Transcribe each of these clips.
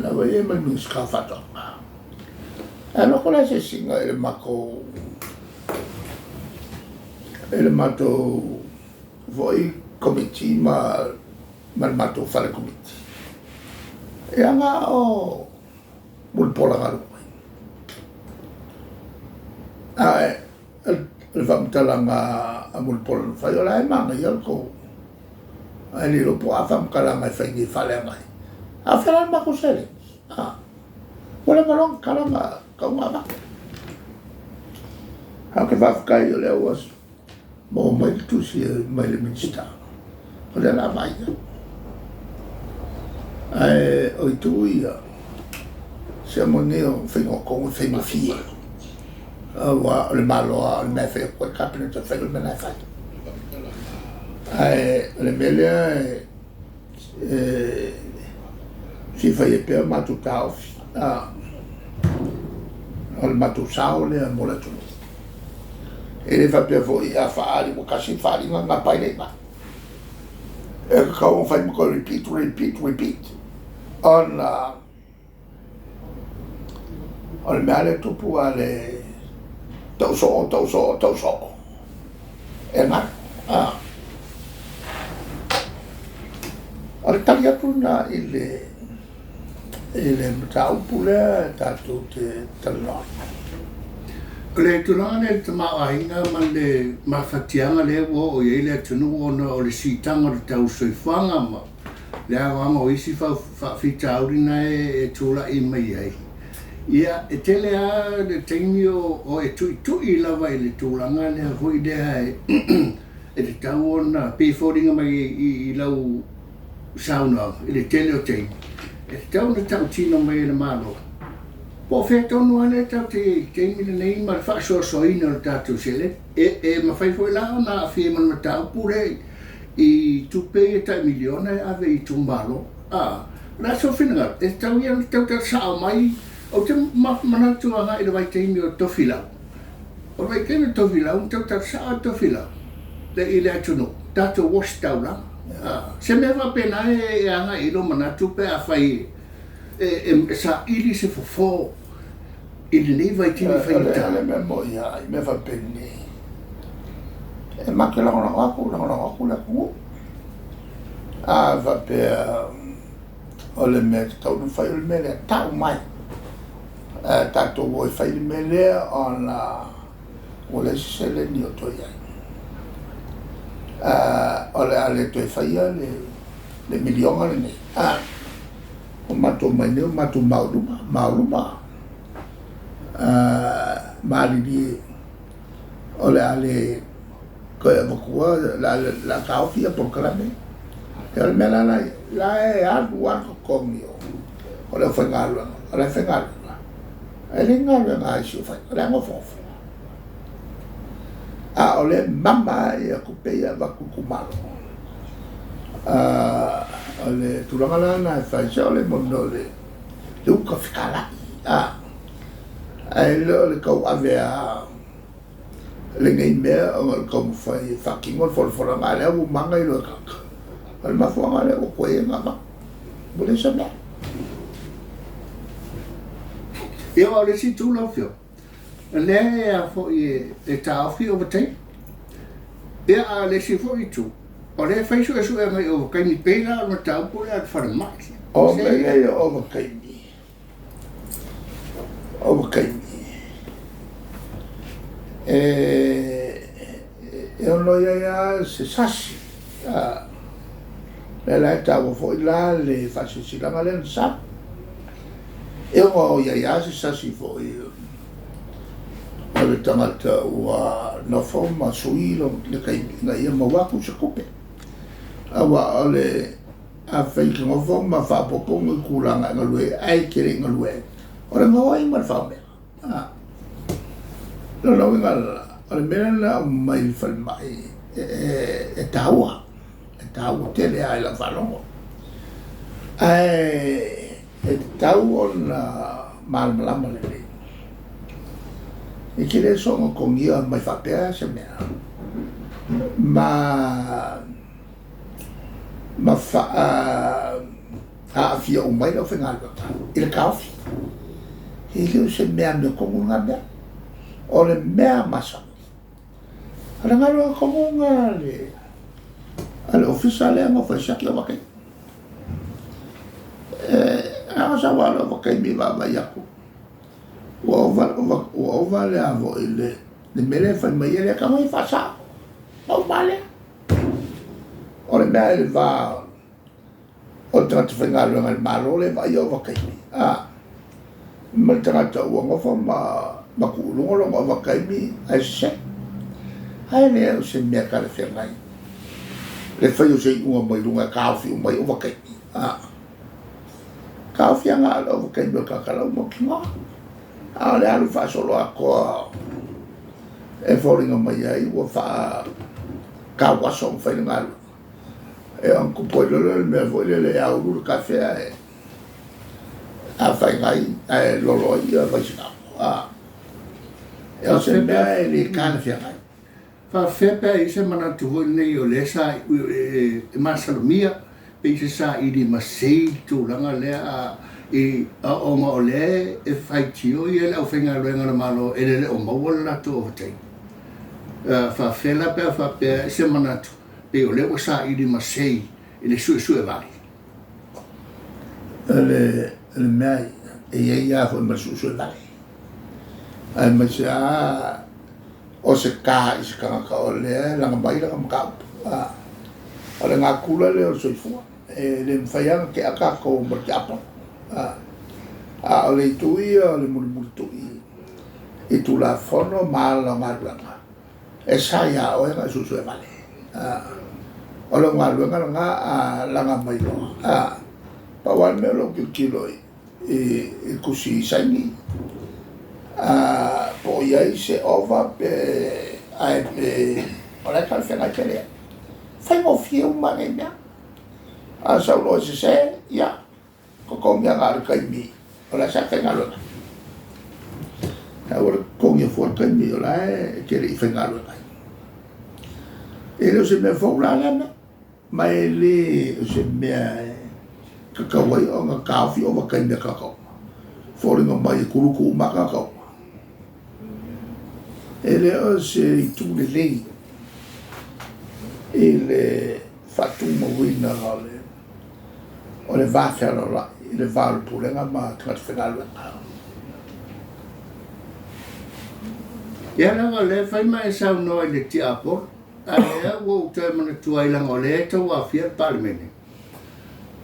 la vai e mai muska whatonga. Ano ko la se singa ele mako ele mato voi komiti ma mato whare komiti. E anga o mulpola garu. Ai, le whamtalanga a mulpola no whai, ola e manga i alko. Ai li ropo a whamkalanga e whaingi whale ngai. A whera mako sere. Wala malong kalanga kaunga mako. Hau ke whawkai o leo wasu. Mo mai tusi mai le minsta. O le la vai. Ai, o i tui se mo neo whingo kongu whingo fie. Wa o le maloa o le mea whea koe kapina ta whaingo le mea whai. Ai, o le melea si whai e pēr matu Tofi. O le matu sao lea mo le tunu. E le whapea fo i a whaari mo kasi whaari ngā pai le ma. E ka kau whai mo ko repeat. On le mea le tupu a le tauso. E ngā. O le tali atu na i le mataupu lea tātou te talanoi. Le tulanga le tamaainga ma le mawhatianga le o i le tunu o le sitanga le tau soifanga ma le awanga o isi whawhitaurina e tūla i mai ai. Ia, e tele a le teimi o e tui lava i le tūlanga le hoi lea e le tau o na pēwhoringa mai i lau sauna, i le tele o teimi. E tau na tau tino mai i le malo. Po fe tonu ane tau te teimi le nei ma le whaasoasoina o le tātou sele. E mawhai foi lao na a whie man matau pure i tupe e tai miliona e ave i tumbalo. La so whinanga, e tau ia le tau sao mai o te manatu anga i le vai teimi o Tofi lau. O vai kene Tofi lau, tau sao Tofi lau. Le i le atunu, tātou wash tau lau. Se me va pena e anga i lo manatu pe a whai e sa ili se fofo ili nei vai tini whai ta. Le me mo ia, i me va pene. E make langona waku le kungu. Va pe o le me tau nu whai o le me le tau mai. Tātou woi whai le me le on o le sele ni o toi ai. O le ale toi whaia le milionga le nei. O mato mai neo, mato mauruma. Malili o le ale koe makua, la kaofia por kalame. E o le mea la e anu kongi o le whangaluanga. E le ngaluanga isi o whai, o le angofofu. O le mama e a kupeia wakukumalo. O le turangalana e whai o le mono le uka whikalai. E le kau ave le ngei mea o le kau mwhai whakingo le whora ngā lea u manga i loa kaka. O le mafua ngā lea o koe ngā ma. Mune sa mea. Ia o le si tūlau whio. Le a fo e tāwhi o watei. Ia a le si fo i tū. O le whaisu e su e mai o kaini peila o na taupu le a wharamaki. O mei e o wakaini. O wakaini. E ono ia se sasi. Me la e tāua fo i la le whasisilanga le nsa. E o ia se sasi fo i o le tangata ua nofo ma sui lo le kainga ia ma waku sa kupe. Awa o le a whaiki ngofo ma whapopongo i kuranga ngalue, ai kere ngalue. O le ngawa i mar whaume. No ngala, o le mena na mai whalmai e taua. E taua tele ai la whalongo. E tau o na malmalama le le. I kere songa kongia mai whapea se mea. Ma fia o mai lo whenga i le kauwhi. He liu se mea me kongunga mea. O le mea masa. Ala ngaro a kongunga le. Ale ofisa le anga whaisaki o wakai. Anga sa wala wakai mi wawa yaku. Ua ova le avo i le mele whai mai ele ka mai whasa. Au male. O le mea ele wā. O tangata whainga runga le malo le vai o wakai. Ma tangata ua ngofa ma kuulungolonga o wakai mi ai se. Hai lea o se mea ka le whengai. Le whai o se unga mai runga kauwhi o mai o wakai mi. Kauwhi anga ala o wakai mi o kakalau mo ki ngā. Le alu whaasolo a koa e whoringa mai ai ua wha kawaso o whainga ngalu. Ang kupoilolo me voile au ru kafe a whaingai loroi a vaisina. O se mea le kāna whiangai. Whawhepa i se mana tuho nei o le sa e masalomia pe i se sa i di masei tūranga lea a onga o le e whaitio i ele au whainga ruenga na malo e le o maua lato o vatei. Whawhela pia whapea i se mana tu pe o le o sa i di masei i le sue vali. Le mea e iei a hoi ma sue vali. Ai ma se o se kā i se kanga o le langa mai langa makaupu. O le ngā kula le o soifua. Le mwhaianga ke aka ko marki apa. O le tui o le muri tui. I tu la fono maala ngā ruanga. E sa ia o e ngā sue vali. O le ngā ruanga ngā langa mai loa. Pawan me lo kilo i kusi i saini. Po iai se ova pe ai pe o le kal whengai te lea. Whai mo fia umane mea. Sa ulo se se, ia. Ko mea ngā rukai mi. O le sa whenga lunga. O le kongia fuarkai mi o la e kere i whenga lunga. E leo se mea whaura lana. Mai le o se mea kakawai o ngā kāwhi o wakai mea kakao. Whoringa mai e kuruku uma kakao. E leo se i tūne lei. E le whatuma wina o le vāwhera rai. I le vāru pūrenga ma tangata whengalua. Ia langa le whai mai sau noa i le ti apor. A lea ua utai mana tuailanga o le tau a fia palimene.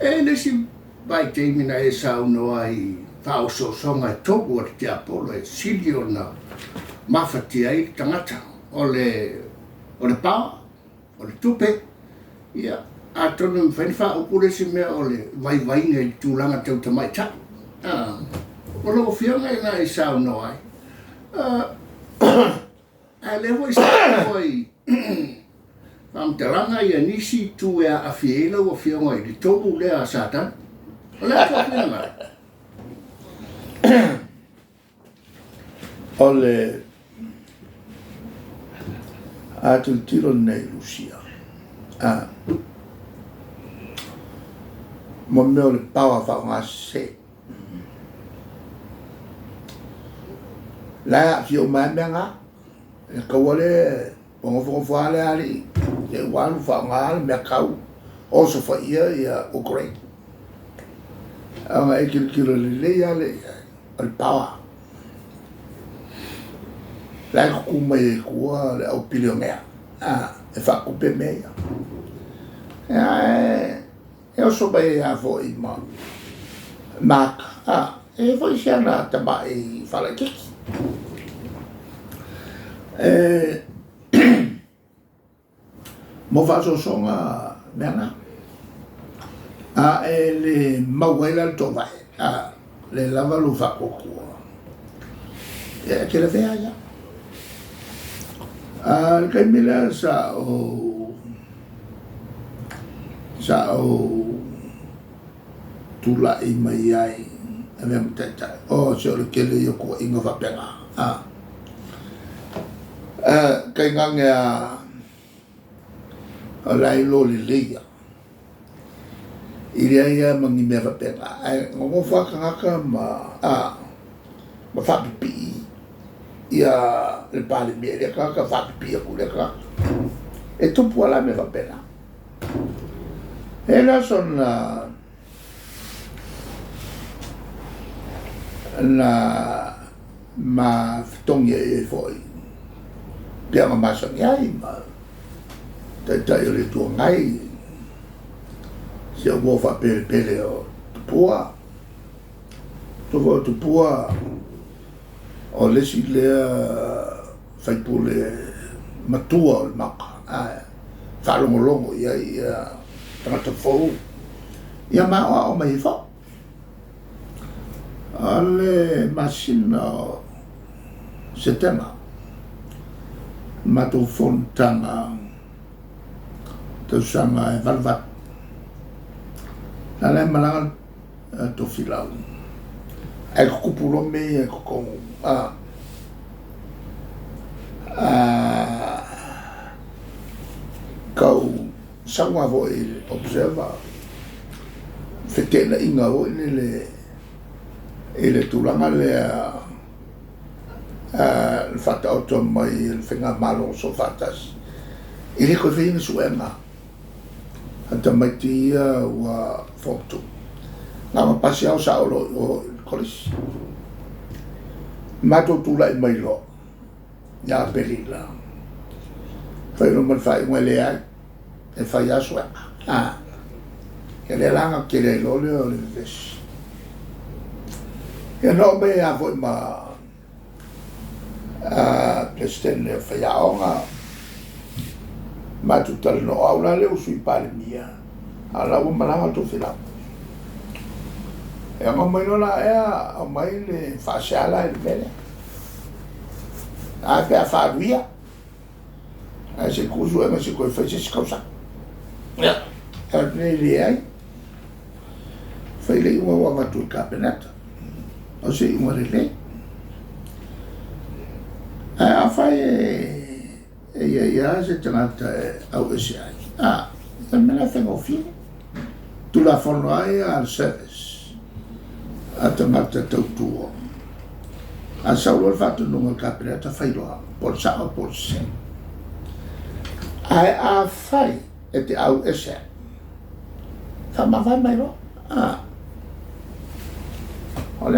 E le si vai teimina e sau noa i whaoso songa e toku o le ti apolo e sili o na mawhatia i tangata o le pā, o le tupe. Ia, a tonu mwhaini wha upure si mea o le vaivainga i tūlanga tau tamai ta. O lo whianga i nga i sau noa ai. A le hoi sa hoi Amteranga ia nisi tu e a fiela o whianga i li toku lea a satan. O lea toku nga. O le atu tiro nei Lucia. Mo meo le pawa whaunga se. Laia fio mai mea ngā. E kawale whangawhangawhale ali. E wanu whaunga ali mea kau. Oso whaia ia o grei. Anga e kira le leia le. O le pawa. Lai kukuma e kua le au pilio mea. E whakupe mea. E oso bai e a fo i ma. Maka. E fo i siana tama i whala kiki. Mo whaso songa mea nga. E le mauaila le tō vai. Le lava lu whakokua. E ke le whea ia. Le kai mila sa o tula i mai ai e mea mteta o se o le kele i o kua inga whapenga kai ngange a lai lo le leia Iria ia mangi mea whapenga. Ngongo whakangaka ma whapipi. Ia le pale mea rea kaka whapipi a kule kaka. E tupu ala me whapenga. E la son na ma fitongi e foi. Pia ma masangi ai ma tai o le tua ngai. Se o fa pele o tupua. Tupua tupua o lesi lea faipule matua o le maka. Whalongolongo ia tangata fau. Ia maa o mai wha. Ale masina o setema. Mato fontanga. Tausanga e valvat. Nala e malanga Tofi lau. E kukupulo me e kukongo. Kau saunga vo e observa. Fetena inga vo le tulanga le fata auto mai le whenga malo so fatas. Ile koe whenga suenga. Ata mai te ia ua whoktu. Ngā mapasi au sa olo o kolisi. Mato tula i mai lo. Ia peli la. Whai no man whai ngwe le ai. E whai a suenga. Ke le langa ke le lole o le vesi. Ia no me a voi ma Presidente o whai a onga. Matu tala no aula leo sui pale mia. Ala o malanga to fila. E anga mai no la ea o mai le whaseala e le vele. A pia wharuia. A se kusu e ma se koe whaise si kausa. Ia. E ne le ai. Whai le inga wa matu i kapeneta. O se inga le le. A whai ia se tangata au ese ai. E mena whenga o fine. Tu la whono ai al service. A tangata tautua. A saulo al whatu nunga kapeneta whailoa. Por sa o por se. Ai a whai e te au ese. Whamawhai mai lo. O lea